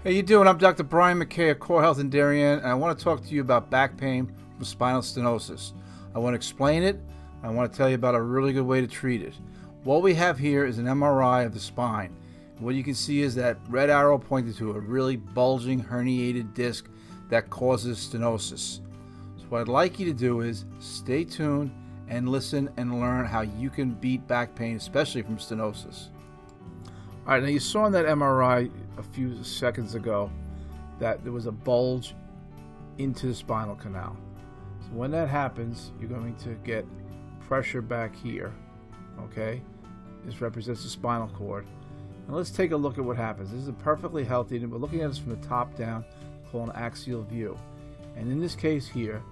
How you doing? I'm Dr. Brian McKay of Core Health in Darien, and I want to talk to you about back pain from spinal stenosis. I want to explain it. I want to tell you about a really good way to treat it. What we have here is an MRI of the spine. What you can see is that red arrow pointing to a really bulging herniated disc that causes stenosis. So what I'd like you to do is stay tuned and listen and learn how you can beat back pain, especially from stenosis. All right, now you saw in that MRI a few seconds ago that there was a bulge into the spinal canal. So when that happens, you're going to get pressure back here, okay? This represents the spinal cord. Now let's take a look at what happens. This is a perfectly healthy, and we're looking at this from the top down, called an axial view. And in this case here,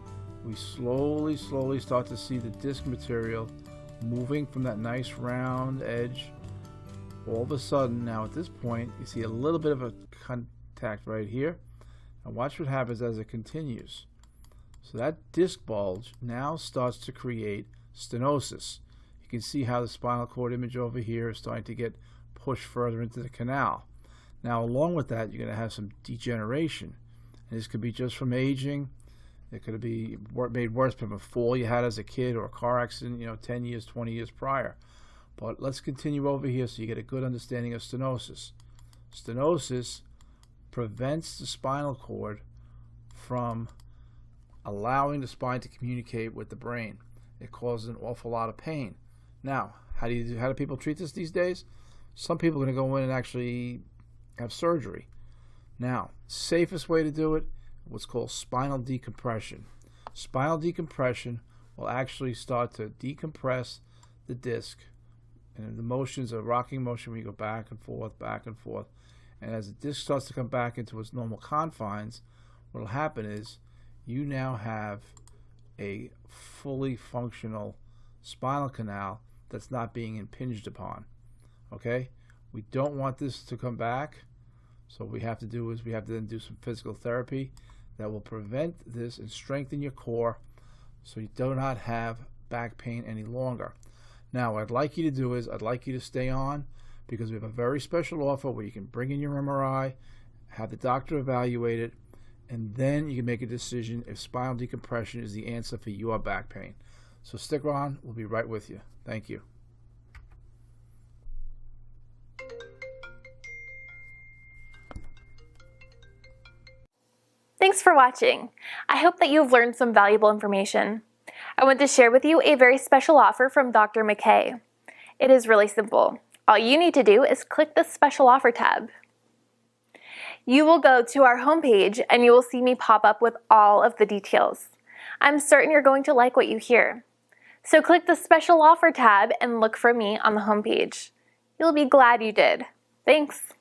we slowly start to see the disc material moving from that nice round edge. All of a sudden, now at this point, you see a little bit of a contact right here. Now watch what happens as it continues. So that disc bulge now starts to create stenosis. You can see how the spinal cord image over here is starting to get pushed further into the canal. Now along with that, you're going to have some degeneration. And this could be just from aging. It could be made worse from a fall you had as a kid or a car accident, 10 years, 20 years prior. But let's continue over here so you get a good understanding of stenosis. Stenosis prevents the spinal cord from allowing the spine to communicate with the brain. It causes an awful lot of pain. Now, how do people treat this these days? Some people are going to go in and actually have surgery. Now, safest way to do it, what's called spinal decompression. Spinal decompression will actually start to decompress the disc. And the motion's a rocking motion where you go back and forth, back and forth. And as the disc starts to come back into its normal confines, what will happen is you now have a fully functional spinal canal that's not being impinged upon. Okay? We don't want this to come back. So what we have to do is we have to then do some physical therapy that will prevent this and strengthen your core so you do not have back pain any longer. Now, what I'd like you to do is I'd like you to stay on because we have a very special offer where you can bring in your MRI, have the doctor evaluate it, and then you can make a decision if spinal decompression is the answer for your back pain. So stick around. We'll be right with you. Thank you. Thanks for watching. I hope that you've learned some valuable information. I want to share with you a very special offer from Dr. McKay. It is really simple. All you need to do is click the special offer tab. You will go to our homepage and you will see me pop up with all of the details. I'm certain you're going to like what you hear. So click the special offer tab and look for me on the homepage. You'll be glad you did. Thanks.